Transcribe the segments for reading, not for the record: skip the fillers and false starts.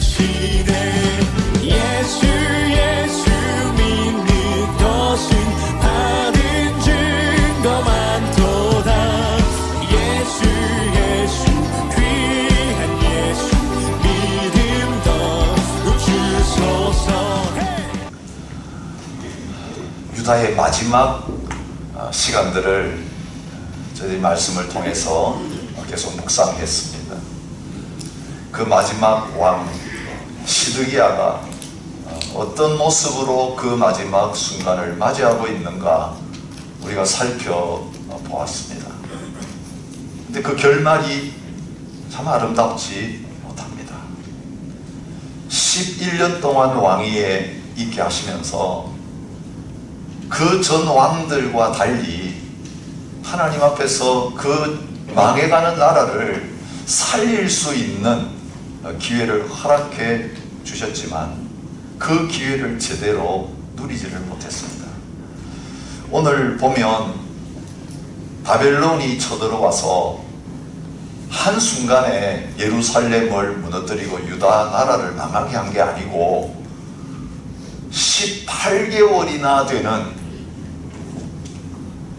시대 예수 믿는 것은 바른 증거 많도다. 예수 귀한 예수 믿음 더 주소서. 유다의 마지막 시간들을 저희 말씀을 통해서 계속 묵상했습니다. 그 마지막 왕 시드기야가 어떤 모습으로 그 마지막 순간을 맞이하고 있는가 우리가 살펴보았습니다. 근데 그 결말이 참 아름답지 못합니다. 11년 동안 왕위에 있게 하시면서 그 전 왕들과 달리 하나님 앞에서 그 망해가는 나라를 살릴 수 있는 기회를 허락해 주셨지만 그 기회를 제대로 누리지를 못했습니다. 오늘 보면 바벨론이 쳐들어와서 한순간에 예루살렘을 무너뜨리고 유다 나라를 망하게 한 게 아니고 18개월이나 되는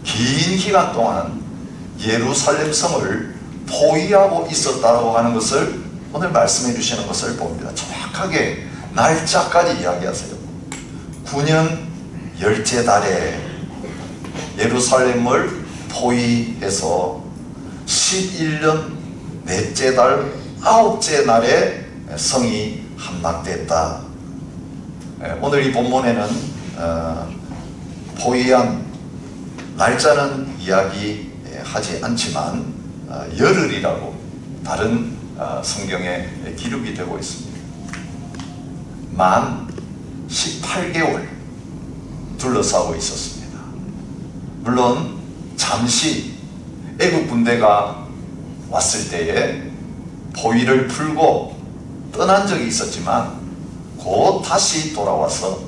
긴 기간 동안 예루살렘 성을 포위하고 있었다고 하는 것을 오늘 말씀해 주시는 것을 봅니다. 정확하게 날짜까지 이야기하세요. 9년 10째 달에 예루살렘을 포위해서 11년 넷째 달 9째 날에 성이 함락됐다. 오늘 이 본문에는 포위한 날짜는 이야기하지 않지만 열흘이라고 다른 성경에 기록이 되고 있습니다. 만 18개월 둘러싸고 있었습니다. 물론 잠시 애국 군대가 왔을 때에 포위를 풀고 떠난 적이 있었지만 곧 다시 돌아와서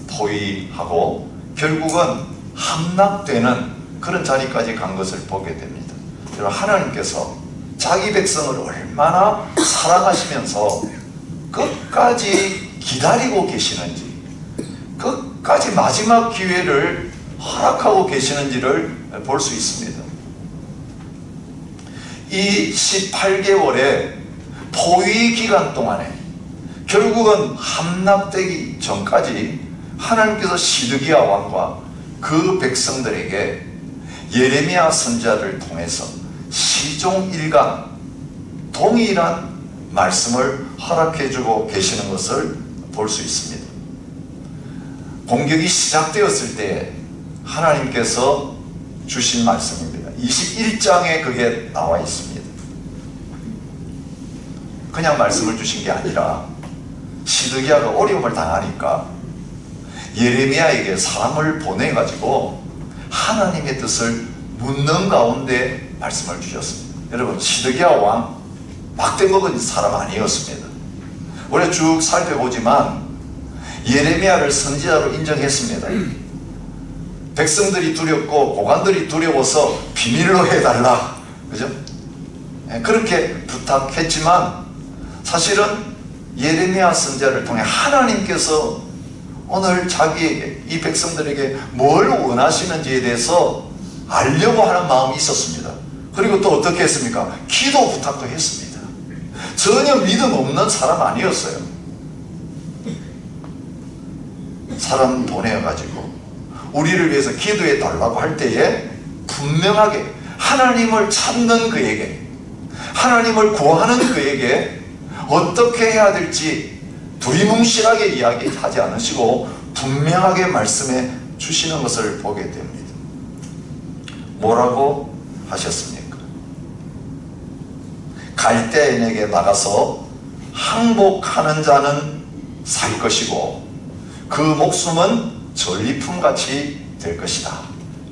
포위하고 결국은 함락되는 그런 자리까지 간 것을 보게 됩니다. 여러분, 하나님께서 자기 백성을 얼마나 사랑하시면서 끝까지 기다리고 계시는지, 끝까지 마지막 기회를 허락하고 계시는지를 볼 수 있습니다. 이 18개월의 포위 기간 동안에 결국은 함락되기 전까지 하나님께서 시드기야 왕과 그 백성들에게 예레미야 선지자를 통해서 시종일관 동일한 말씀을 허락해주고 계시는 것을 볼 수 있습니다. 공격이 시작되었을 때 하나님께서 주신 말씀입니다. 21장에 그게 나와 있습니다. 그냥 말씀을 주신 게 아니라 시드기야가 어려움을 당하니까 예레미야에게 사람을 보내가지고 하나님의 뜻을 묻는 가운데 말씀을 주셨습니다. 여러분, 시드기야 왕 막대 먹은 사람 아니었습니다. 우리가 쭉 살펴보지만 예레미야를 선지자로 인정했습니다. 백성들이 두렵고 고관들이 두려워서 비밀로 해달라, 그죠? 그렇게 부탁했지만 사실은 예레미야 선지자를 통해 하나님께서 오늘 자기에게, 이 백성들에게 뭘 원하시는지에 대해서 알려고 하는 마음이 있었습니다. 그리고 또 어떻게 했습니까? 기도 부탁도 했습니다. 전혀 믿음 없는 사람 아니었어요. 사람 보내가지고 우리를 위해서 기도해 달라고 할 때에 분명하게 하나님을 찾는 그에게, 하나님을 구하는 그에게 어떻게 해야 될지 두리뭉실하게 이야기하지 않으시고 분명하게 말씀해 주시는 것을 보게 됩니다. 뭐라고 하셨습니까? 갈대인에게 나가서 항복하는 자는 살 것이고 그 목숨은 전리품같이 될 것이다.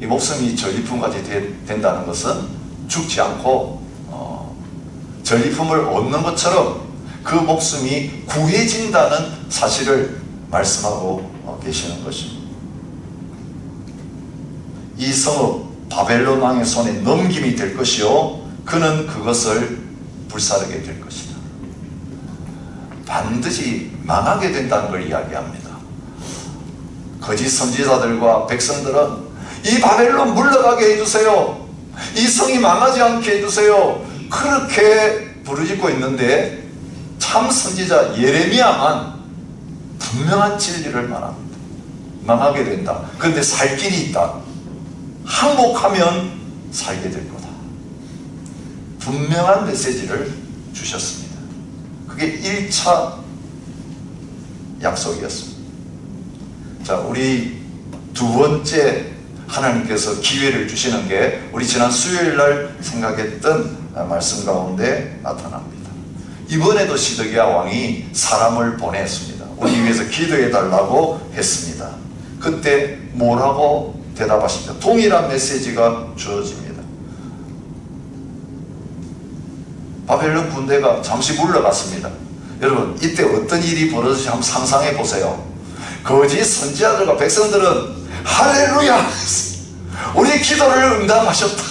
이 목숨이 전리품같이 된다는 것은 죽지 않고 전리품을 얻는 것처럼 그 목숨이 구해진다는 사실을 말씀하고 계시는 것입니다. 이 성읍 바벨론 왕의 손에 넘김이 될 것이요 그는 그것을 불사르게 될 것이다. 반드시 망하게 된다는 걸 이야기합니다. 거짓 선지자들과 백성들은 이 바벨론 물러가게 해주세요, 이 성이 망하지 않게 해주세요, 그렇게 부르짖고 있는데 참 선지자 예레미야만 분명한 진리를 말합니다. 망하게 된다. 그런데 살 길이 있다. 항복하면 살게 될 거다. 분명한 메시지를 주셨습니다. 그게 1차 약속이었습니다. 자, 우리 두 번째 하나님께서 기회를 주시는 게 우리 지난 수요일 날 생각했던 말씀 가운데 나타납니다. 이번에도 시드기야 왕이 사람을 보냈습니다. 우리 위해서 기도해 달라고 했습니다. 그때 뭐라고 대답하십니까? 동일한 메시지가 주어집니다. 바벨론 군대가 잠시 물러갔습니다. 여러분, 이때 어떤 일이 벌어질지 한번 상상해 보세요. 거짓 선지자들과 백성들은 할렐루야, 우리 기도를 응답하셨다,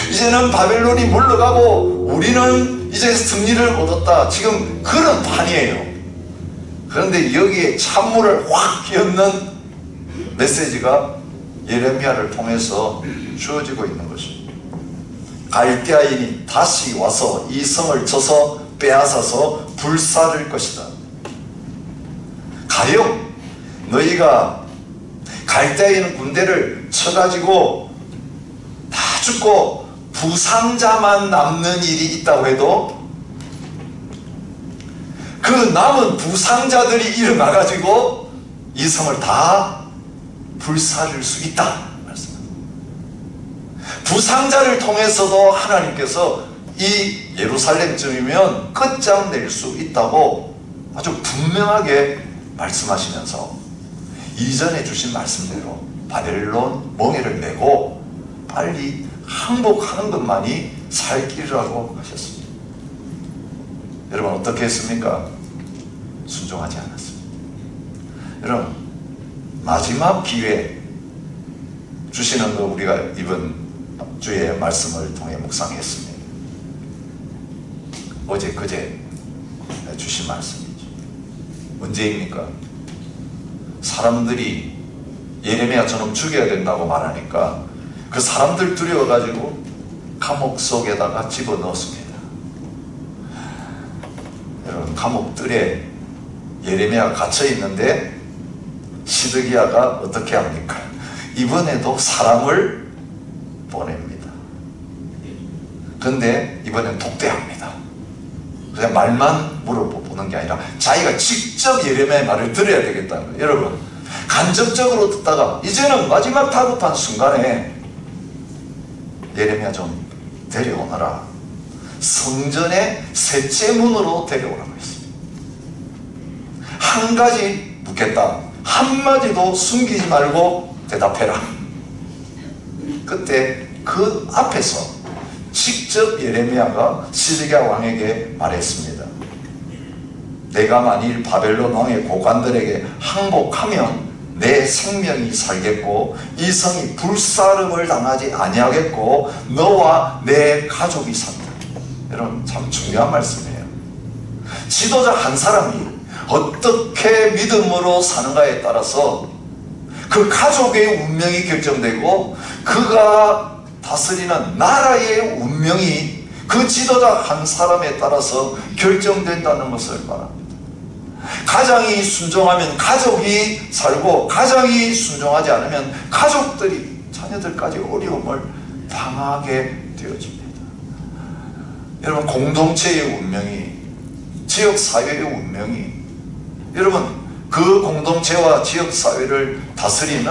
이제는 바벨론이 물러가고 우리는 이제 승리를 얻었다, 지금 그런 판이에요. 그런데 여기에 찬물을 확 끼얹는 메시지가 예레미야를 통해서 주어지고 있는 것입니다. 갈대아인이 다시 와서 이 성을 쳐서 빼앗아서 불사를 것이다. 가령 너희가 갈대아인 군대를 쳐가지고 다 죽고 부상자만 남는 일이 있다고 해도 그 남은 부상자들이 일어나가지고 이 성을 다 불사를 수 있다 말씀합니다. 부상자를 통해서도 하나님께서 이 예루살렘쯤이면 끝장낼 수 있다고 아주 분명하게 말씀하시면서 이전에 주신 말씀대로 바벨론 멍에를 메고 빨리 항복하는 것만이 살 길이라고 하셨습니다. 여러분, 어떻게 했습니까? 순종하지 않았습니다. 여러분, 마지막 기회 주시는 거 우리가 이번 주에 말씀을 통해 묵상했습니다. 어제 그제 주신 말씀이죠. 언제입니까? 사람들이 예레미야처럼 죽여야 된다고 말하니까 그 사람들 두려워가지고 감옥 속에다가 집어넣었습니다. 여러분, 감옥들에 예레미야가 갇혀있는데 시드기야가 어떻게 합니까? 이번에도 사람을 보냅니다. 근데 이번엔 독대합니다. 그냥 말만 물어보는 게 아니라 자기가 직접 예레미야의 말을 들어야 되겠다는 거예요. 여러분, 간접적으로 듣다가 이제는 마지막 다급한 순간에 예레미야 좀 데려오너라, 성전의 셋째 문으로 데려오라고 했습니다. 한 가지 묻겠다, 한마디도 숨기지 말고 대답해라. 그때 그 앞에서 직접 예레미야가 시드기야 왕에게 말했습니다. 내가 만일 바벨론 왕의 고관들에게 항복하면 내 생명이 살겠고 이 성이 불사름을 당하지 아니하겠고 너와 내 가족이 산다. 여러분, 참 중요한 말씀이에요. 지도자 한 사람이 어떻게 믿음으로 사는가에 따라서 그 가족의 운명이 결정되고 그가 다스리는 나라의 운명이 그 지도자 한 사람에 따라서 결정된다는 것을 말합니다. 가장이 순종하면 가족이 살고 가장이 순종하지 않으면 가족들이, 자녀들까지 어려움을 당하게 되어집니다. 여러분, 공동체의 운명이, 지역사회의 운명이, 여러분, 그 공동체와 지역사회를 다스리는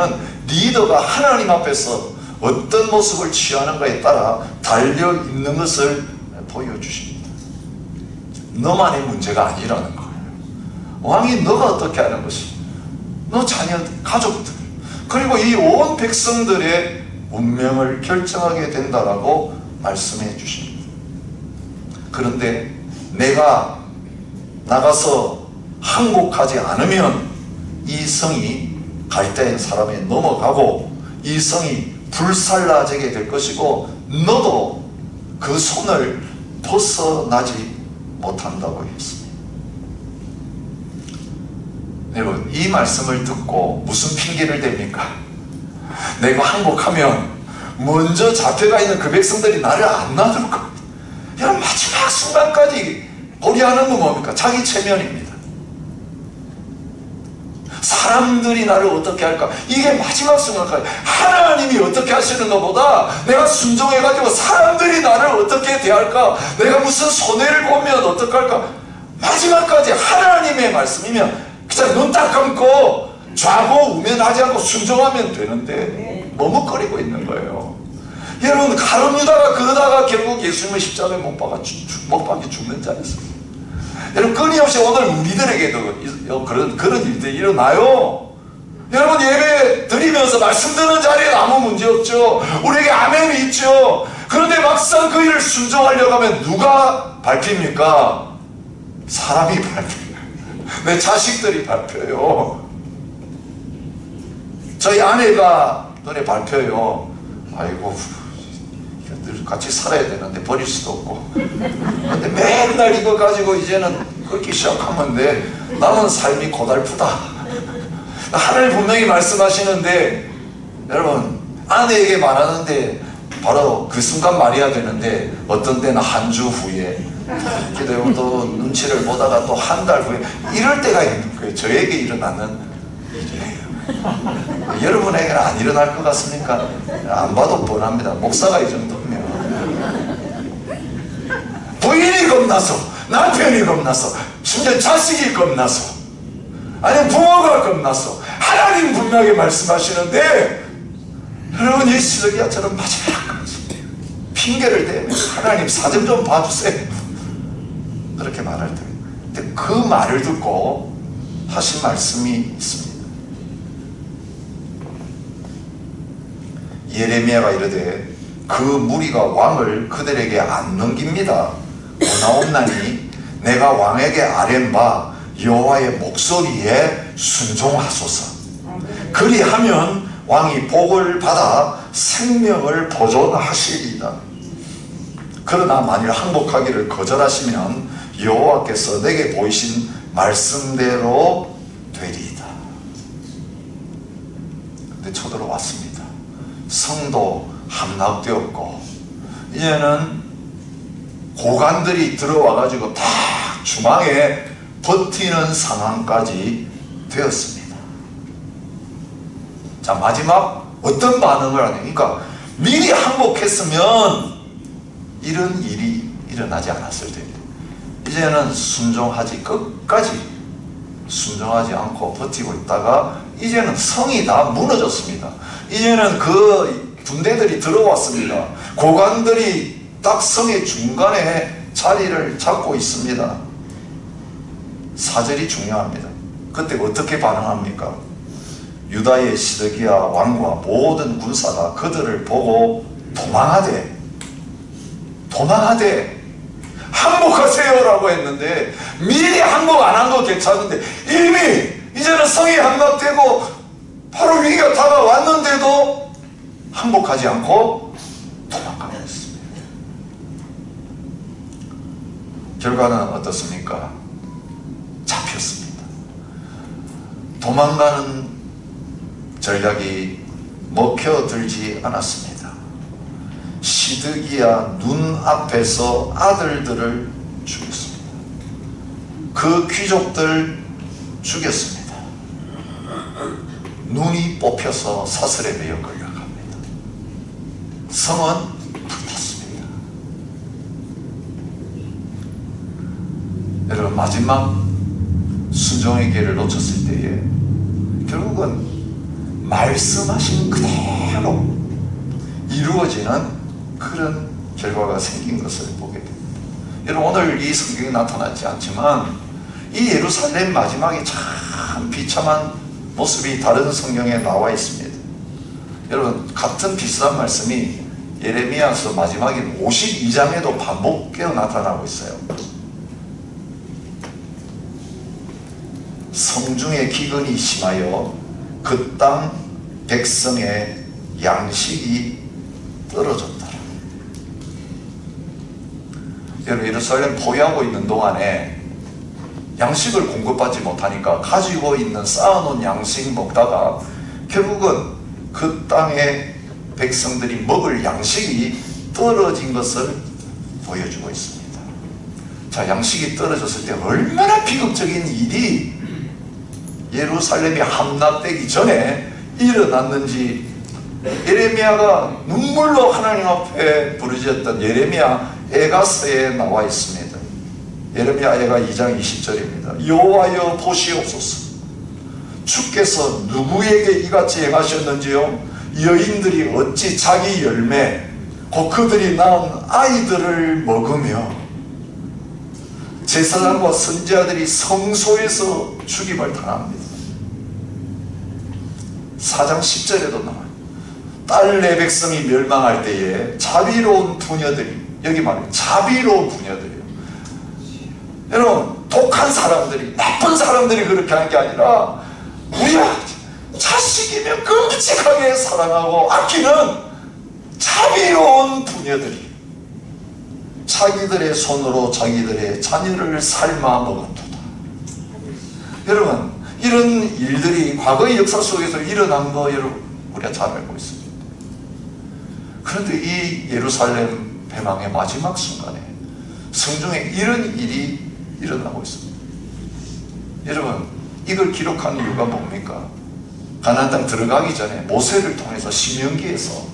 리더가 하나님 앞에서 어떤 모습을 취하는가에 따라 달려있는 것을 보여주십니다. 너만의 문제가 아니라는 거예요. 왕이 너가 어떻게 하는 것이, 너 자녀들, 가족들, 그리고 이 온 백성들의 운명을 결정하게 된다라고 말씀해 주십니다. 그런데 내가 나가서 항복하지 않으면 이 성이 갈대아인 사람에 넘어가고 이 성이 불살라지게 될 것이고 너도 그 손을 벗어나지 못한다고 했습니다. 여러분, 이 말씀을 듣고 무슨 핑계를 댑니까? 내가 항복하면 먼저 잡혀가 있는 그 백성들이 나를 안 놔둘 겁니다. 여러분, 마지막 순간까지 고려하는 건 뭡니까? 자기 체면입니다. 사람들이 나를 어떻게 할까? 이게 마지막 순간까지 하나님이 어떻게 하시는 것보다 내가 순종해가지고 사람들이 나를 어떻게 대할까? 내가 무슨 손해를 보면 어떡할까? 마지막까지 하나님의 말씀이면 그냥 눈 딱 감고 좌고 우면하지 않고 순종하면 되는데 머뭇거리고 있는 거예요. 여러분, 가룟 유다가 그러다가 결국 예수님을 십자가에 못 박혀 죽는 자였어요. 여러분, 끊임없이 오늘 우리들에게도 그런 일들이 일어나요. 여러분, 예배 드리면서 말씀 듣는 자리에 아무 문제 없죠. 우리에게 아멘이 있죠. 그런데 막상 그 일을 순종하려고 하면 누가 밟힙니까? 사람이 밟혀요. 내 자식들이 밟혀요. 저희 아내가 눈에 밟혀요. 아이고, 늘 같이 살아야 되는데 버릴 수도 없고. 근데 맨날 이거 가지고 이제는 그렇게 시작하면 돼. 나는 삶이 고달프다. 하나님 분명히 말씀하시는데, 여러분, 아내에게 말하는데 바로 그 순간 말해야 되는데, 어떤 때는 한 주 후에, 그리고 또 눈치를 보다가 또 한 달 후에, 이럴 때가 있는 거예요. 저에게 일어나는 일이에요. 여러분에게는 안 일어날 것 같습니까? 안 봐도 뻔합니다. 목사가 이 정도면. 부인이 겁나서, 남편이 겁나서, 심지어 자식이 겁나서, 아니 부모가 겁나서, 하나님 분명히 말씀하시는데, 여러분, 이 시드기야처럼 마지막까지 핑계를 대면 하나님 사정 좀 봐주세요, 그렇게 말할 때, 근데 그 말을 듣고 하신 말씀이 있습니다. 예레미야가 이르되 그 무리가 왕을 그들에게 안 넘깁니다. 오나옵나니 내가 왕에게 아뢰는 바 여호와의 목소리에 순종하소서. 그리하면 왕이 복을 받아 생명을 보존하시리이다. 그러나 만일 항복하기를 거절하시면 여호와께서 내게 보이신 말씀대로 되리이다. 근데 쳐들어왔습니다. 성도 함락되었고 이제는 고관들이 들어와가지고 다 중앙에 버티는 상황까지 되었습니다. 자, 마지막 어떤 반응을 하냐? 그러니까 미리 항복했으면 이런 일이 일어나지 않았을 텐데, 이제는 순종하지, 끝까지 순종하지 않고 버티고 있다가 이제는 성이 다 무너졌습니다. 이제는 그 군대들이 들어왔습니다. 고관들이 딱 성의 중간에 자리를 잡고 있습니다. 사절이 중요합니다. 그때 어떻게 반응합니까? 유다의 시드기야 왕과 모든 군사가 그들을 보고 도망하되 항복하세요 라고 했는데, 미리 항복 안 한 거 괜찮은데 이미 이제는 성이 함락되고 바로 위기가 다가왔는데도 항복하지 않고 도망가고 있습니다. 결과는 어떻습니까? 잡혔습니다. 도망가는 전략이 먹혀들지 않았습니다. 시드기야 눈앞에서 아들들을 죽였습니다. 그 귀족들 죽였습니다. 눈이 뽑혀서 사슬에 매여 끌려갑니다. 성은 불탔습니다. 여러분, 마지막 순종의 길을 놓쳤을 때에 결국은 말씀하신 그대로 이루어지는 그런 결과가 생긴 것을 보게 됩니다. 여러분, 오늘 이 성경에 나타나지 않지만 이 예루살렘 마지막에 참 비참한 모습이 다른 성경에 나와 있습니다. 여러분, 같은 비슷한 말씀이 예레미야서 마지막인 52장에도 반복되어 나타나고 있어요. 성중의 기근이 심하여 그 땅 백성의 양식이 떨어졌더라. 여러분, 예루살렘 포위하고 있는 동안에 양식을 공급받지 못하니까 가지고 있는 쌓아놓은 양식 먹다가 결국은 그 땅의 백성들이 먹을 양식이 떨어진 것을 보여주고 있습니다. 자, 양식이 떨어졌을 때 얼마나 비극적인 일이 예루살렘이 함락되기 전에 일어났는지 예레미야가 눈물로 하나님 앞에 부르짖었던 예레미야 애가서에 나와 있습니다. 예레미야 애가 2장 20절입니다. 여호와여 보시옵소서. 주께서 누구에게 이같이 행하셨는지요? 여인들이 어찌 자기 열매 곧 그들이 낳은 아이들을 먹으며 제사장과 선지자들이 성소에서 죽임을 당합니다. 4장 10절에도 나와요. 딸 내 백성이 멸망할 때에 자비로운 부녀들이, 여기 말해요, 자비로운 부녀들이요. 여러분, 독한 사람들이, 나쁜 사람들이 그렇게 하는 게 아니라 우리가 자식이면 끔찍하게 사랑하고 아끼는 자비로운 부녀들이 자기들의 손으로 자기들의 자녀를 삶아 먹었도다. 여러분, 이런 일들이 과거의 역사 속에서 일어난 거 여러분 우리가 잘 알고 있습니다. 그런데 이 예루살렘 패망의 마지막 순간에 성경에 이런 일이 일어나고 있습니다. 여러분, 이걸 기록한 이유가 뭡니까? 가나안 땅 들어가기 전에 모세를 통해서 신명기에서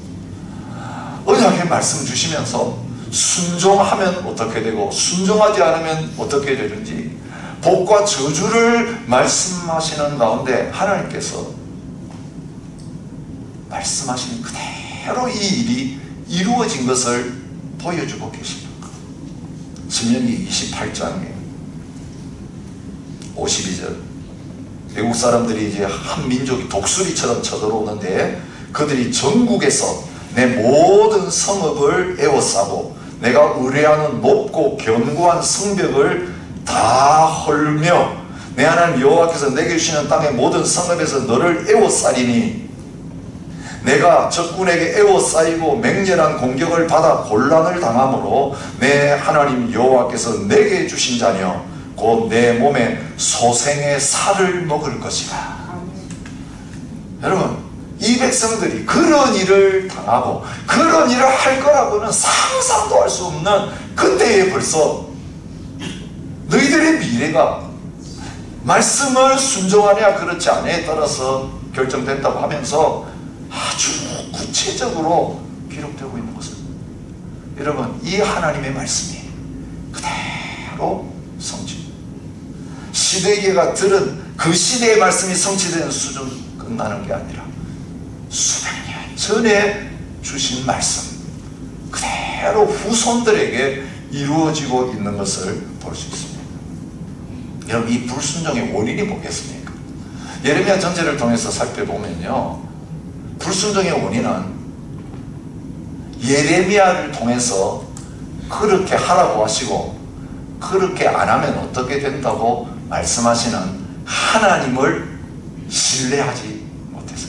언약의 말씀 주시면서 순종하면 어떻게 되고 순종하지 않으면 어떻게 되는지 복과 저주를 말씀하시는 가운데 하나님께서 말씀하신 그대로 이 일이 이루어진 것을 보여주고 계십니다. 신명기 28장에 52절, 외국 사람들이 이제 한 민족이 독수리처럼 쳐들어오는데 그들이 전국에서 내 모든 성읍을 에워싸고 내가 의뢰하는 높고 견고한 성벽을 다 헐며 내 하나님 여호와께서 내게 주시는 땅의 모든 성읍에서 너를 에워싸리니 내가 적군에게 에워싸이고 맹렬한 공격을 받아 곤란을 당함으로 내 하나님 여호와께서 내게 주신 자녀 곧 내 몸에 소생의 살을 먹을 것이다. 여러분, 이 백성들이 그런 일을 당하고 그런 일을 할 거라고는 상상도 할 수 없는 그때에 벌써 너희들의 미래가 말씀을 순종하냐 그렇지 않냐에 따라서 결정된다고 하면서 아주 구체적으로 기록되고 있는 것입니다. 여러분, 이 하나님의 말씀이 그대로 성취, 시대기가 들은 그 시대의 말씀이 성취되는 수준 끝나는 게 아니라 수백 년 전에 주신 말씀 그대로 후손들에게 이루어지고 있는 것을 볼 수 있습니다. 여러분, 이 불순종의 원인이 뭐겠습니까? 예레미야 전체를 통해서 살펴보면요, 불순종의 원인은 예레미야를 통해서 그렇게 하라고 하시고 그렇게 안 하면 어떻게 된다고 말씀하시는 하나님을 신뢰하지 못해서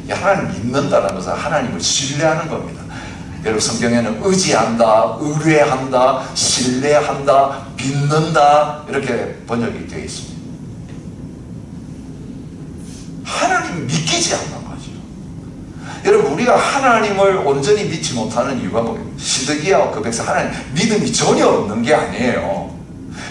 그래요. 하나님 믿는다는 것은 하나님을 신뢰하는 겁니다. 여러분, 성경에는 의지한다, 의뢰한다, 신뢰한다, 믿는다 이렇게 번역이 되어 있습니다. 하나님 믿기지 않는 거죠. 여러분, 우리가 하나님을 온전히 믿지 못하는 이유가 뭐예요? 시드기야와 그 백성 하나님 믿음이 전혀 없는 게 아니에요.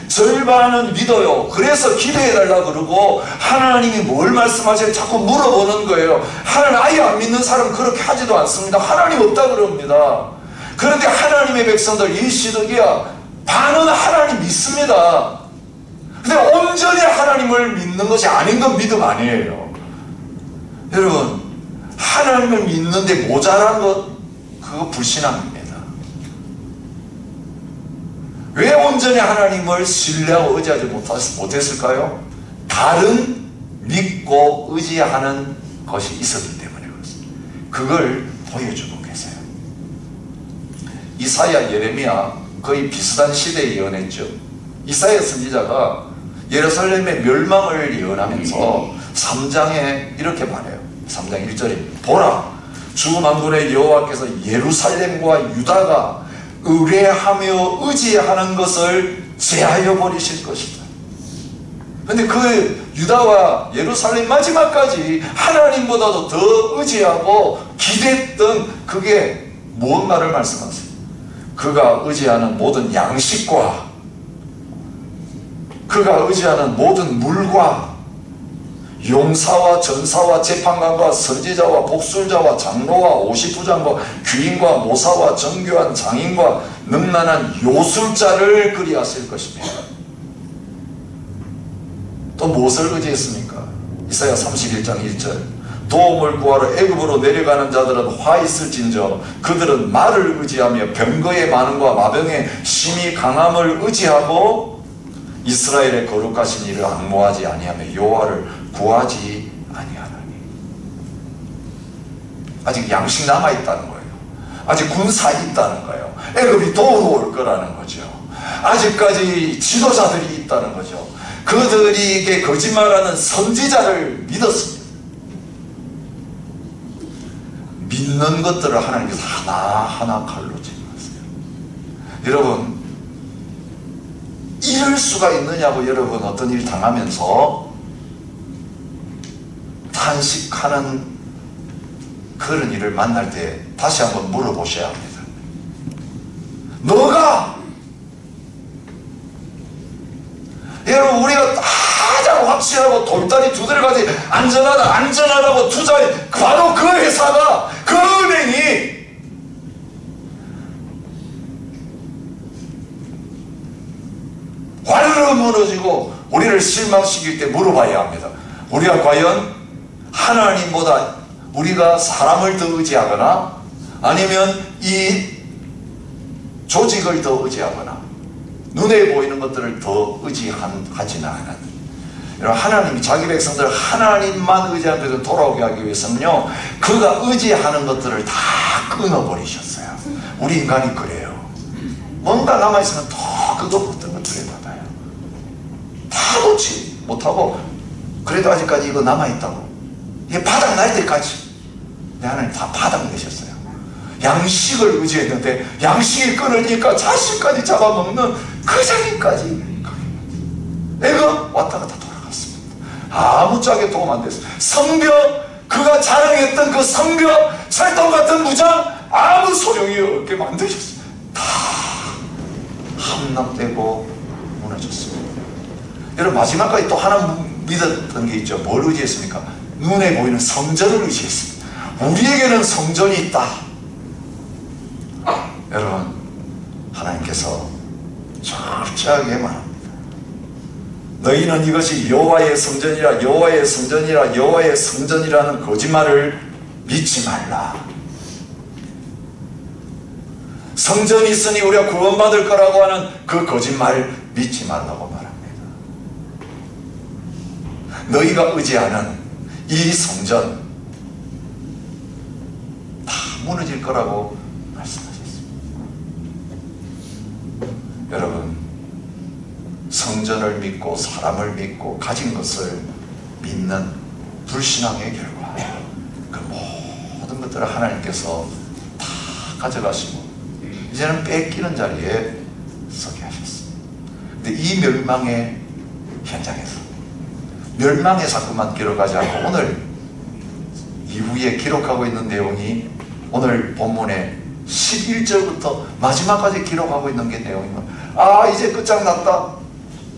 절반은 믿어요. 그래서 기도해달라고 그러고 하나님이 뭘 말씀하시는지 자꾸 물어보는 거예요. 하나님 아예 안 믿는 사람은 그렇게 하지도 않습니다. 하나님 없다 그럽니다. 그런데 하나님의 백성들 이 시드기야 반은 하나님 믿습니다. 근데 온전히 하나님을 믿는 것이 아닌 건 믿음 아니에요. 여러분, 하나님을 믿는데 모자란 것 그거 불신앙입니다. 왜 온전히 하나님을 신뢰하고 의지하지 못했을까요? 다른 믿고 의지하는 것이 있었기 때문에 그렇습니다. 그걸 보여주고 계세요. 이사야, 예레미야 거의 비슷한 시대에 예언했죠. 이사야 선지자가 예루살렘의 멸망을 예언하면서 3장에 이렇게 말해요. 3장 1절에 보라, 주 만군의 여호와께서 예루살렘과 유다가 의뢰하며 의지하는 것을 제하여 버리실 것이다. 근데 그 유다와 예루살렘 마지막까지 하나님보다도 더 의지하고 기대했던 그게 무언가를 말씀하세요. 그가 의지하는 모든 양식과 그가 의지하는 모든 물과 용사와 전사와 재판관과 선지자와 복술자와 장로와 오십부장과 귀인과 모사와 정교한 장인과 능란한 요술자를 그리하실 것입니다. 또 무엇을 의지했습니까? 이사야 31장 1절 도움을 구하러 애굽으로 내려가는 자들은 화 있을진저 그들은 말을 의지하며 병거의 많음과 마병의 심히 강함을 의지하고 이스라엘의 거룩하신 이를 앙모하지 아니하며 여호와를 구하지 아니하나니. 아직 양식 남아있다는 거예요. 아직 군사 있다는 거예요. 애굽이 도우러 올 거라는 거죠. 아직까지 지도자들이 있다는 거죠. 그들에게 거짓말하는 선지자를 믿었습니다. 믿는 것들을 하나님께서 하나하나 칼로 찔렀어요. 여러분, 이럴 수가 있느냐고 여러분 어떤 일 당하면서 탄식하는 그런 일을 만날 때 다시 한번 물어보셔야 합니다. 너가 여러분 우리가 가장 확실하고 돌다리 두 대를 가지 안전하다고 투자해 바로 그 회사가 그 은행이 와르르 무너지고 우리를 실망시킬 때 물어봐야 합니다. 우리가 과연 하나님보다 우리가 사람을 더 의지하거나 아니면 이 조직을 더 의지하거나 눈에 보이는 것들을 더 의지하지는 않은. 여러분, 하나님이 자기 백성들 하나님만 의지하는 데서 돌아오게 하기 위해서는요, 그가 의지하는 것들을 다 끊어버리셨어요. 우리 인간이 그래요. 뭔가 남아있으면 더 그거 어떤 것들을 받아요. 다 놓지 못하고 그래도 아직까지 이거 남아있다고 이게 바닥날 때까지 하나님 다 바닥내셨어요. 양식을 의지했는데 양식이 끊으니까 자식까지 잡아먹는 그 자리까지 애가 왔다 갔다 돌아갔습니다. 아무짝에 도움 안 됐어요. 성벽, 그가 자랑했던 그 성벽, 찰떡 같은 무장 아무 소용이 없게 만드셨어요. 다 함락되고 무너졌습니다. 여러분, 마지막까지 또 하나 믿었던 게 있죠. 뭘 의지했습니까? 눈에 보이는 성전을 의지했습니다. 우리에게는 성전이 있다. 여러분, 하나님께서 철저하게 말합니다. 너희는 이것이 여호와의 성전이라 여호와의 성전이라 여호와의 성전이라는 거짓말을 믿지 말라. 성전이 있으니 우리가 구원받을 거라고 하는 그 거짓말 믿지 말라고 말합니다. 너희가 의지하는 이 성전 다 무너질 거라고 말씀하셨습니다. 여러분, 성전을 믿고 사람을 믿고 가진 것을 믿는 불신앙의 결과 그 모든 것들을 하나님께서 다 가져가시고 이제는 뺏기는 자리에 서게 하셨습니다. 근데 이 멸망의 현장에서 멸망의 사건만 기록하지 않고 오늘 이후에 기록하고 있는 내용이 오늘 본문의 11절부터 마지막까지 기록하고 있는 게 내용이면 이제 끝장났다.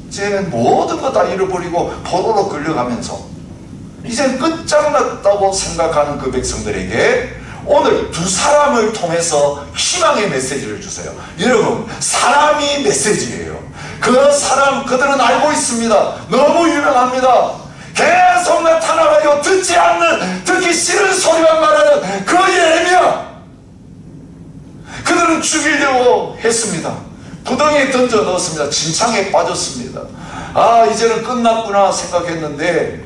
이제는 모든 거 다 잃어버리고 포로로 끌려가면서 이제 끝장났다고 생각하는 그 백성들에게 오늘 두 사람을 통해서 희망의 메시지를 주세요. 여러분, 사람이 메시지예요. 그 사람, 그들은 알고 있습니다. 너무 유명합니다. 계속 나타나가지고 듣기 싫은 소리만 말하는 그 예레미야. 그들은 죽이려고 했습니다. 구덩이에 던져 넣었습니다. 진창에 빠졌습니다. 이제는 끝났구나 생각했는데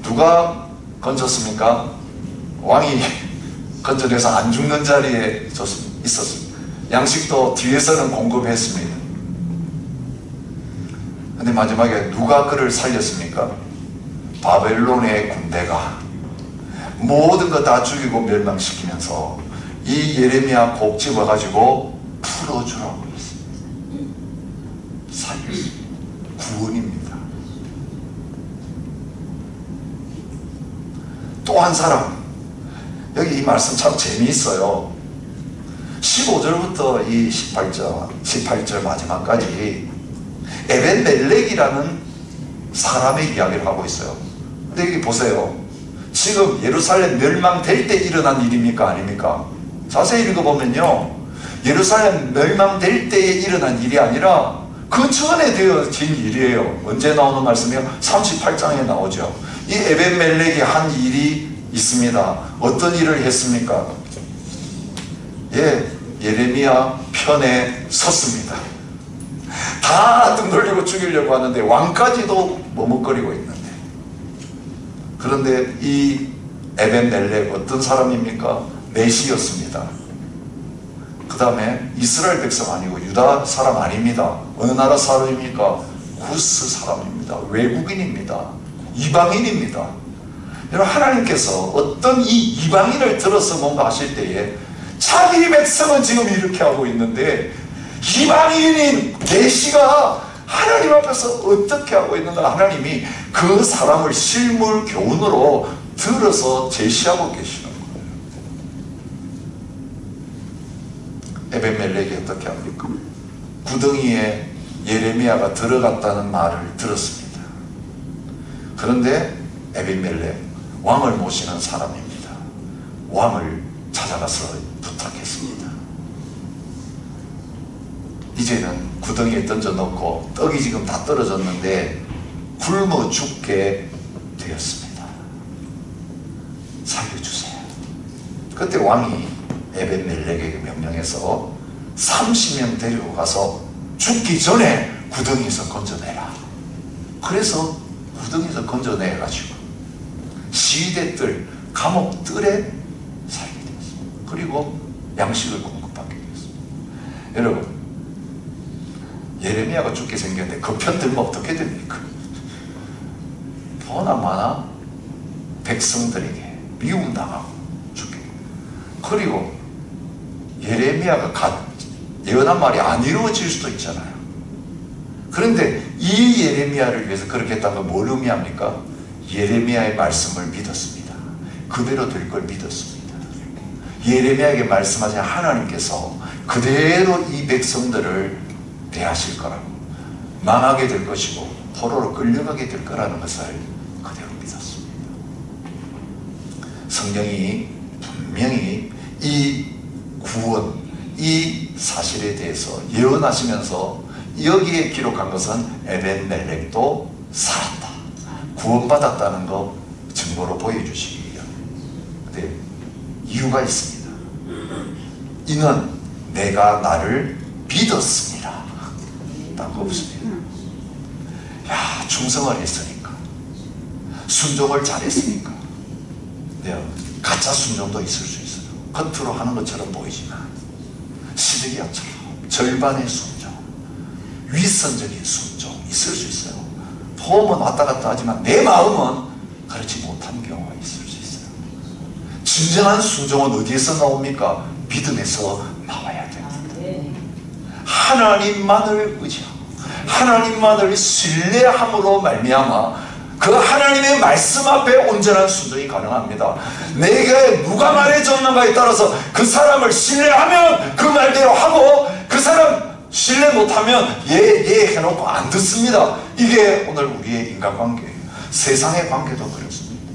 누가 건졌습니까? 왕이 건져내서 안 죽는 자리에 있었습니다. 양식도 뒤에서는 공급했습니다. 근데 마지막에 누가 그를 살렸습니까? 바벨론의 군대가 모든 거 다 죽이고 멸망시키면서 이 예레미야 꼭 집어가지고 풀어주라고 했습니다. 구원입니다. 또 한 사람. 여기 이 말씀 참 재미있어요. 15절부터 이 18절 마지막까지 에벤멜렉이라는 사람의 이야기를 하고 있어요. 근데 여기 보세요. 지금 예루살렘 멸망될 때 일어난 일입니까? 아닙니까? 자세히 읽어보면요, 예루살렘 멸망될 때에 일어난 일이 아니라 그 전에 되어진 일이에요. 언제 나오는 말씀이요? 38장에 나오죠. 이 에벤멜렉이 한 일이 있습니다. 어떤 일을 했습니까? 예레미야 편에 섰습니다. 다 등 돌리고 죽이려고 하는데 왕까지도 머뭇거리고 있는데, 그런데 이 에벤멜렉 어떤 사람입니까? 메시였습니다. 그 다음에 이스라엘 백성 아니고 유다 사람 아닙니다. 어느 나라 사람입니까? 구스 사람입니다. 외국인입니다. 이방인입니다. 여러분, 하나님께서 어떤 이 이방인을 들어서 뭔가 하실 때에 자기 백성은 지금 이렇게 하고 있는데 이방인인 메시가 하나님 앞에서 어떻게 하고 있는가, 하나님이 그 사람을 실물 교훈으로 들어서 제시하고 계시는 거예요. 에벤멜렉이 어떻게 합니까? 구덩이에 예레미야가 들어갔다는 말을 들었습니다. 그런데 에벤멜렉, 왕을 모시는 사람입니다. 왕을 찾아가서 부탁했습니다. 이제는 구덩이에 던져놓고 떡이 지금 다 떨어졌는데 굶어 죽게 되었습니다. 살려주세요. 그때 왕이 에벤멜렉에게 명령해서 30명 데리고 가서 죽기 전에 구덩이에서 건져내라. 그래서 구덩이에서 건져내가지고 시대들, 감옥들에 살게 되었습니다. 그리고 양식을 공급받게 되었습니다. 여러분, 예레미야가 죽게 생겼는데 그 편 들면 어떻게 됩니까? 보나마나 백성들에게 미움당하고 죽게. 그리고 예레미야가 예언한 말이 안 이루어질 수도 있잖아요. 그런데 이 예레미야를 위해서 그렇게 했다는 건 뭘 의미합니까? 예레미야의 말씀을 믿었습니다. 그대로 될 걸 믿었습니다. 예레미야에게 말씀하신 하나님께서 그대로 이 백성들을 대하실 거라고, 망하게 될 것이고 포로로 끌려가게 될 거라는 것을 그대로 믿었습니다. 성경이 분명히 이 구원, 이 사실에 대해서 예언하시면서 여기에 기록한 것은 에벤멜렉도 살았다, 구원받았다는 거 증거로 보여주시기 위한. 근데 이유가 있습니다. 이는 내가 나를 믿었습니다. 딴 거 없습니다. 야, 충성을 했으니까, 순종을 잘했으니까. 네, 가짜 순종도 있을 수 있어요. 겉으로 하는 것처럼 보이지만 시드기야처럼 절반의 순종, 위선적인 순종 있을 수 있어요. 폼은 왔다 갔다 하지만 내 마음은 그렇지 못한 경우가 있을 수 있어요. 진정한 순종은 어디에서 나옵니까? 믿음에서 나와야 됩니다. 하나님만을 의지하고 하나님만을 신뢰함으로 말미암아 그 하나님의 말씀 앞에 온전한 순종이 가능합니다. 내게 누가 말해줬는가에 따라서 그 사람을 신뢰하면 그 말대로 하고, 그 사람 신뢰 못하면 예 해놓고 안 듣습니다. 이게 오늘 우리의 인간관계예요. 세상의 관계도 그렇습니다.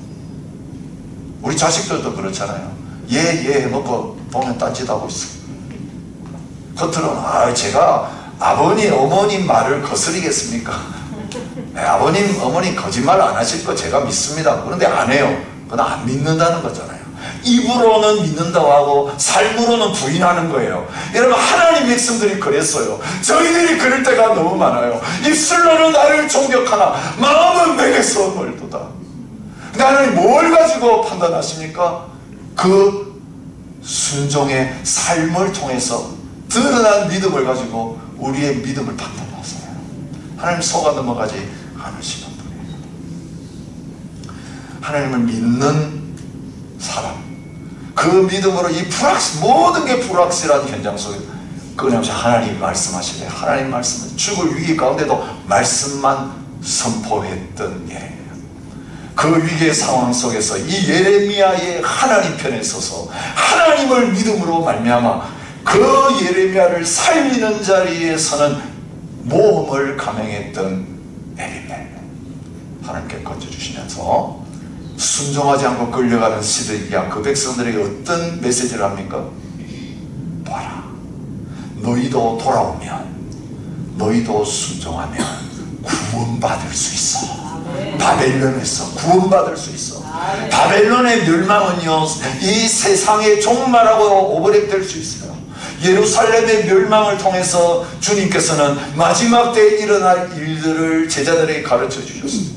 우리 자식들도 그렇잖아요. 예 해놓고 보면 딴짓하고 있어요. 겉으로는 제가 아버님 어머님 말을 거스리겠습니까? 아버님 어머니 거짓말 안 하실 거 제가 믿습니다. 그런데 안 해요. 그건 안 믿는다는 거잖아요. 입으로는 믿는다고 하고 삶으로는 부인하는 거예요. 여러분, 하나님 백성들이 그랬어요. 저희들이 그럴 때가 너무 많아요. 입술로는 나를 존경하나 마음은 내게서 멀도다. 근데 하나님 뭘 가지고 판단하십니까? 그 순종의 삶을 통해서 드러난 믿음을 가지고 우리의 믿음을 판단하세요. 하나님 속아 넘어가지 않으시는 분이에요. 하나님을 믿는 사람, 그 믿음으로 이 모든 게 불확실한 현장 속에 끊임없이 하나님 말씀하시래. 하나님 말씀은 죽을 위기 가운데도 말씀만 선포했던 예레미야. 그 위기의 상황 속에서 이 예레미야의 하나님 편에 서서 하나님을 믿음으로 말미암아 그 예레미야를 살리는 자리에서는 모험을 감행했던 예레미야예요. 하나님께 건져주시면서 순종하지 않고 끌려가는 시드기야 그 백성들에게 어떤 메시지를 합니까? 봐라, 너희도 돌아오면, 너희도 순종하면 구원받을 수 있어. 바벨론에서 구원받을 수 있어. 바벨론의 멸망은요, 이 세상의 종말하고 오버랩될 수 있어요. 예루살렘의 멸망을 통해서 주님께서는 마지막 때에 일어날 일들을 제자들에게 가르쳐 주셨습니다.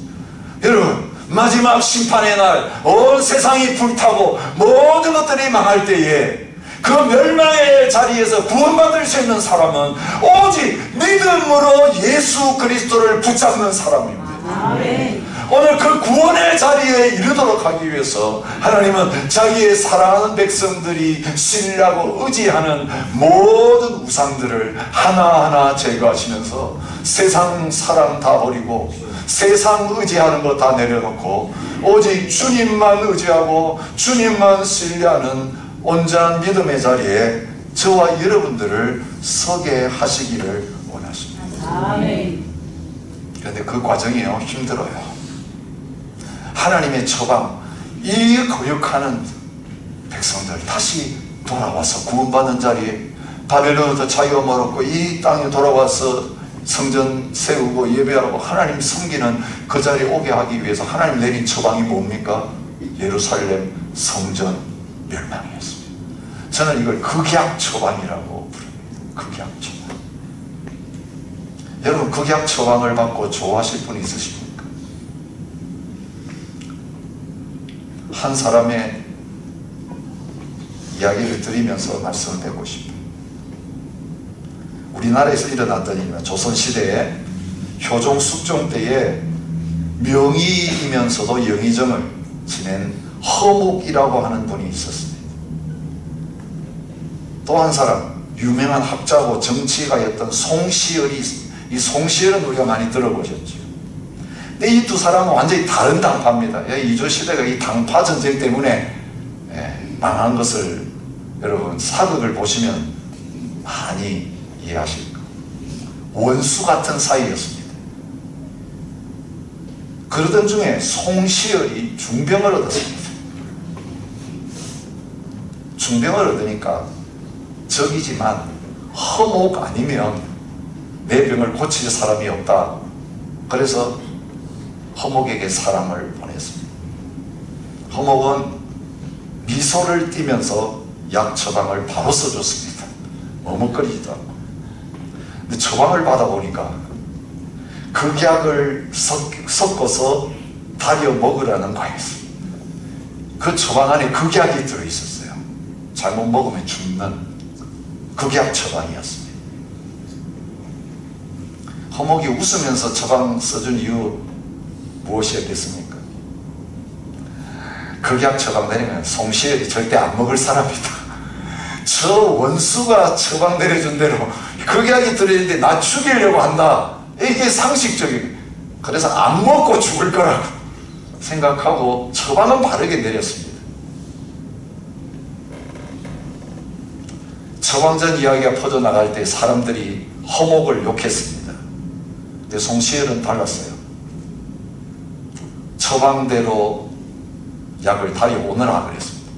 여러분, 마지막 심판의 날 온 세상이 불타고 모든 것들이 망할 때에 그 멸망의 자리에서 구원받을 수 있는 사람은 오직 믿음으로 예수 그리스도를 붙잡는 사람입니다. 아멘. 오늘 그 구원의 자리에 이르도록 하기 위해서 하나님은 자기의 사랑하는 백성들이 신뢰하고 의지하는 모든 우상들을 하나하나 제거하시면서 세상 사랑 다 버리고 세상 의지하는 거 다 내려놓고 오직 주님만 의지하고 주님만 신뢰하는 온전한 믿음의 자리에 저와 여러분들을 서게 하시기를 원하십니다. 아멘. 그런데 그 과정이요, 힘들어요. 하나님의 처방, 이 거역하는 백성들 다시 돌아와서 구원받는 자리에 바벨론으로부터 자유가 멀었고 이 땅에 돌아와서 성전 세우고 예배하고 하나님 섬기는 그 자리에 오게 하기 위해서 하나님 내린 처방이 뭡니까? 예루살렘 성전 멸망이었습니다. 저는 이걸 극약 처방이라고 부릅니다. 극약 처방. 여러분, 극약 처방을 받고 좋아하실 분 있으십니까? 한 사람의 이야기를 드리면서 말씀을 드리고 싶어요. 우리나라에서 일어났던 일이면 조선시대에 효종 숙종 때에 명의이면서도 영의정을 지낸 허묵이라고 하는 분이 있었습니다. 또 한 사람, 유명한 학자고 정치가였던 송시열이 있습니다. 이 송시열은 우리가 많이 들어보셨죠. 근데 이 두 사람은 완전히 다른 당파입니다. 이조시대가 이 당파 전쟁 때문에 망한 것을 여러분 사극을 보시면 많이 이해하실 거예요. 원수 같은 사이였습니다. 그러던 중에 송시열이 중병을 얻었습니다. 중병을 얻으니까 적이지만 허목 아니면 내 병을 고칠 사람이 없다. 그래서 허목에게 사람을 보냈습니다. 허목은 미소를 띠면서 약 처방을 바로 써줬습니다. 머뭇거리지도 않고. 근데 처방을 받아보니까 극약을 섞어서 달여 먹으라는 거였어요. 그 처방 안에 극약이 들어있었어요. 잘못 먹으면 죽는 극약 처방이었습니다. 허목이 웃으면서 처방 써준 이유 무엇이었겠습니까? 극약 처방 내리면 송시열이 절대 안 먹을 사람이다. 저 원수가 처방 내려준 대로 극약이 들어있는데 나 죽이려고 한다. 이게 상식적이고 그래서 안 먹고 죽을 거라고 생각하고 처방은 바르게 내렸습니다. 처방전 이야기가 퍼져나갈 때 사람들이 허목을 욕했습니다. 근데 송시열은 달랐어요. 처방대로 약을 달여오너라 그랬습니다.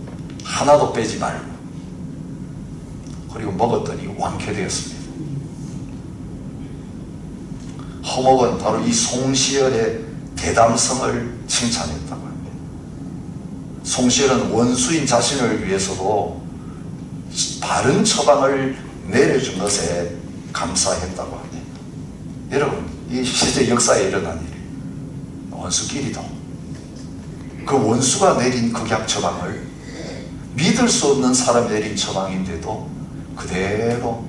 하나도 빼지 말고. 그리고 먹었더니 완쾌되었습니다. 허목은 바로 이 송시열의 대담성을 칭찬했다고 합니다. 송시열은 원수인 자신을 위해서도 바른 처방을 내려준 것에 감사했다고 합니다. 여러분, 이 실제 역사에 일어난 일이에요. 원수끼리도 그 원수가 내린 극약 처방을 믿을 수 없는 사람이 내린 처방인데도 그대로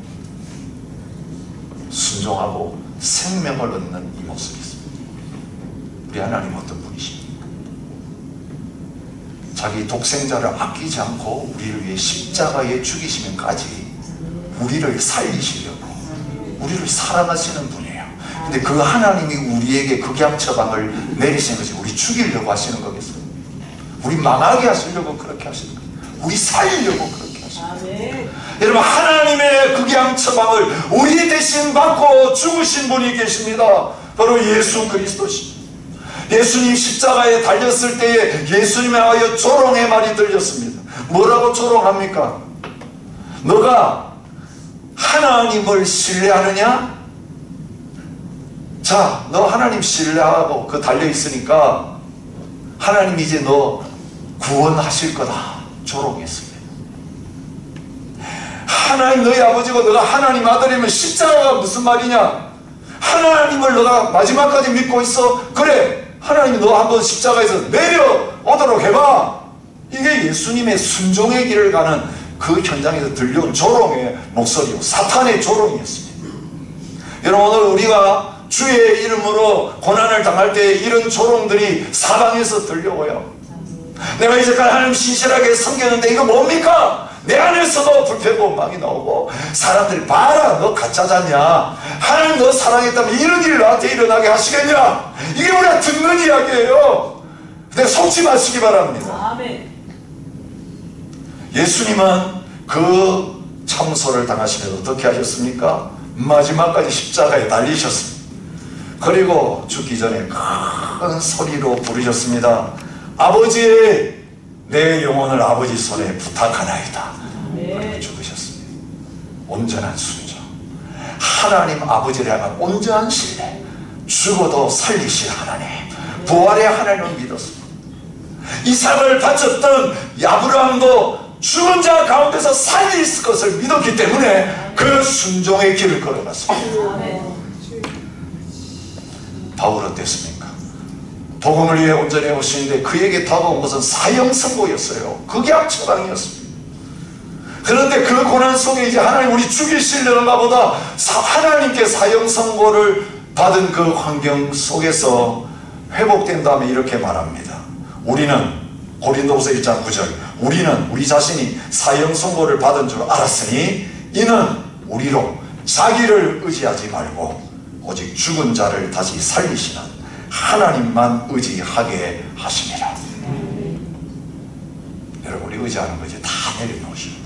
순종하고 생명을 얻는 이 모습이 있습니다. 우리 하나님 어떤 분이십니까? 자기 독생자를 아끼지 않고 우리를 위해 십자가에 죽이시면까지 우리를 살리시려고 우리를 사랑하시는 분이에요. 근데 그 하나님이 우리에게 극약 처방을 내리시는 것이 우리 죽이려고 하시는 거겠어요? 우리 망하게 하시려고 그렇게 하시는 거예요? 우리 살리려고 그렇게 하시는 거예요? 여러분, 하나님의 극양 처방을 우리 대신 받고 죽으신 분이 계십니다. 바로 예수 그리스도십니다. 예수님 십자가에 달렸을 때에 예수님에 하여 조롱의 말이 들렸습니다. 뭐라고 조롱합니까? 너가 하나님을 신뢰하느냐? 자, 너 하나님 신뢰하고 그 달려있으니까 하나님 이제 너 구원하실 거다. 조롱했습니다. 하나님 너희 아버지고 너가 하나님 아들이면 십자가가 무슨 말이냐? 하나님을 너가 마지막까지 믿고 있어? 그래, 하나님이 너 한번 십자가에서 내려오도록 해봐. 이게 예수님의 순종의 길을 가는 그 현장에서 들려온 조롱의 목소리요, 사탄의 조롱이었습니다. 여러분, 오늘 우리가 주의 이름으로 고난을 당할 때 이런 조롱들이 사방에서 들려와요. 내가 이제까지 하나님 신실하게 섬겼는데 이거 뭡니까? 내 안에서도 불평원망이 나오고, 사람들이 봐라, 너 가짜잖냐, 하나님 너 사랑했다면 이런 일 나한테 일어나게 하시겠냐, 이게 우리가 듣는 이야기예요. 근데 속지 마시기 바랍니다. 아멘. 예수님은 그 참소를 당하시면서 어떻게 하셨습니까? 마지막까지 십자가에 달리셨습니다. 그리고 죽기 전에 큰 소리로 부르셨습니다. 아버지, 내 영혼을 아버지 손에 부탁하나이다. 그리고 죽으셨습니다. 온전한 순종, 하나님 아버지를 향한 온전한 신뢰, 죽어도 살리실 하나님, 부활의 하나님을 믿었습니다. 이삭을 바쳤던 아브라함도 죽은 자 가운데서 살릴 것을 믿었기 때문에 그 순종의 길을 걸어갔습니다. 바울 어땠습니까? 복음을 위해 온전히 오시는데 그에게 다가온 것은 사형 선고였어요. 극약 처방이었습니다. 그런데 그 고난 속에 이제 하나님 우리 죽이시려는가 보다 하나님께 사형 선고를 받은 그 환경 속에서 회복된 다음에 이렇게 말합니다. 우리는, 고린도후서 1장 9절, 우리는 우리 자신이 사형 선고를 받은 줄 알았으니 이는 우리로 자기를 의지하지 말고 오직 죽은 자를 다시 살리시는 하나님만 의지하게 하심이라. 여러분, 우리 의지하는 거 이제 다 내려놓으십니다.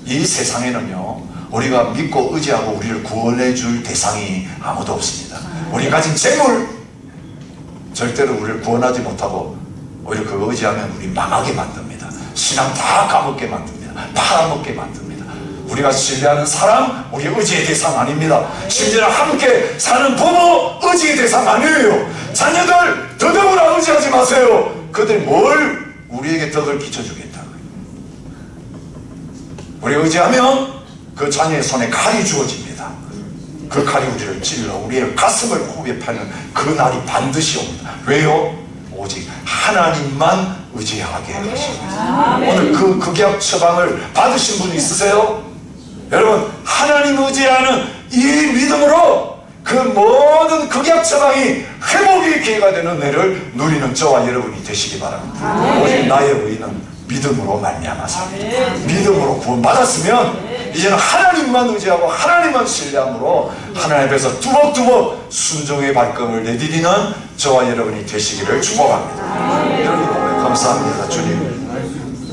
이 세상에는요, 우리가 믿고 의지하고 우리를 구원해 줄 대상이 아무도 없습니다. 우리가 가진 재물 절대로 우리를 구원하지 못하고 오히려 그거 의지하면 우리 망하게 만듭니다. 신앙 다 까먹게 만듭니다. 팔아먹게 만듭니다. 우리가 신뢰하는 사람, 우리 의지의 대상 아닙니다. 심지어 함께 사는 부모, 의지의 대상 아니에요. 자녀들 더더구나 의지하지 마세요. 그들이 뭘 우리에게 덕을 끼쳐주겠다고요. 우리 의지하면 그 자녀의 손에 칼이 주어집니다. 그 칼이 우리를 찔러 우리의 가슴을 호흡에 파는 그 날이 반드시 옵니다. 왜요? 오직 하나님만 의지하게 하십니다. 오늘 그 극약 처방을 받으신 분 있으세요? 여러분, 하나님 의지하는 이 믿음으로 그 모든 극약 처방이 회복의 기회가 되는 은혜를 누리는 저와 여러분이 되시기 바랍니다. 오직 나의 의는 믿음으로 말미암았습니다. 믿음으로 구원받았으면 이제는 하나님만 의지하고 하나님만 신뢰함으로 하나님 앞에서 뚜벅뚜벅 순종의 발걸음을 내디디는 저와 여러분이 되시기를 축복합니다. 여러분 감사합니다. 주님,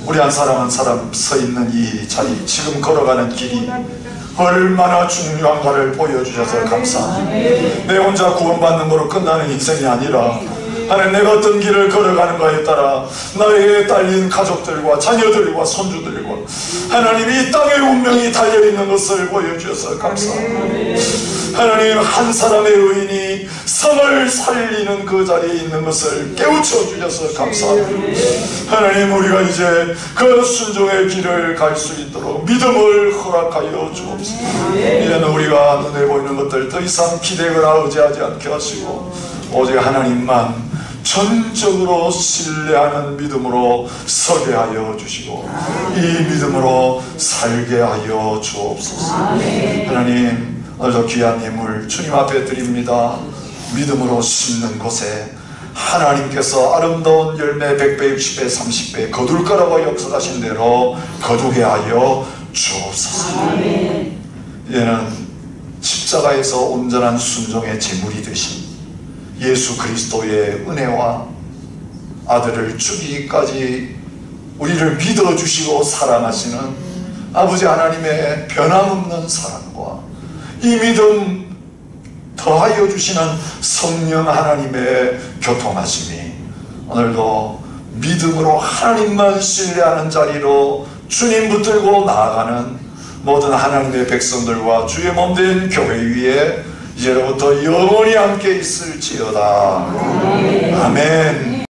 우리 한 사람 한 사람 서 있는 이 자리, 지금 걸어가는 길이 얼마나 중요한가를 보여주셔서 감사합니다. 내 혼자 구원받는 거로 끝나는 인생이 아니라 하나님, 내가 어떤 길을 걸어가는가에 따라 나에게 딸린 가족들과 자녀들과 손주들과 하나님 이 땅의 운명이 달려있는 것을 보여주셔서 감사합니다. 하나님, 한 사람의 의인이 성을 살리는 그 자리에 있는 것을 깨우쳐 주셔서 감사합니다. 하나님, 우리가 이제 그 순종의 길을 갈 수 있도록 믿음을 허락하여 주옵소서. 이제는 우리가 눈에 보이는 것들 더 이상 기대거나 의지하지 않게 하시고 오직 하나님만 전적으로 신뢰하는 믿음으로 서게 하여 주시고 이 믿음으로 살게 하여 주옵소서. 하나님, 오늘 저 귀한 예물 주님 앞에 드립니다. 믿음으로 심는 곳에 하나님께서 아름다운 열매 100배, 60배, 30배 거둘 거라고 약속하신 대로 거두게 하여 주옵소서. 이제는 십자가에서 온전한 순종의 제물이 되신 예수 그리스도의 은혜와 아들을 주기까지 우리를 믿어주시고 사랑하시는 아버지 하나님의 변함없는 사랑과 이 믿음 더하여 주시는 성령 하나님의 교통하심이 오늘도 믿음으로 하나님만 신뢰하는 자리로 주님 붙들고 나아가는 모든 하나님의 백성들과 주의 몸된 교회 위에 이제로부터 영원히 함께 있을지어다. 아멘.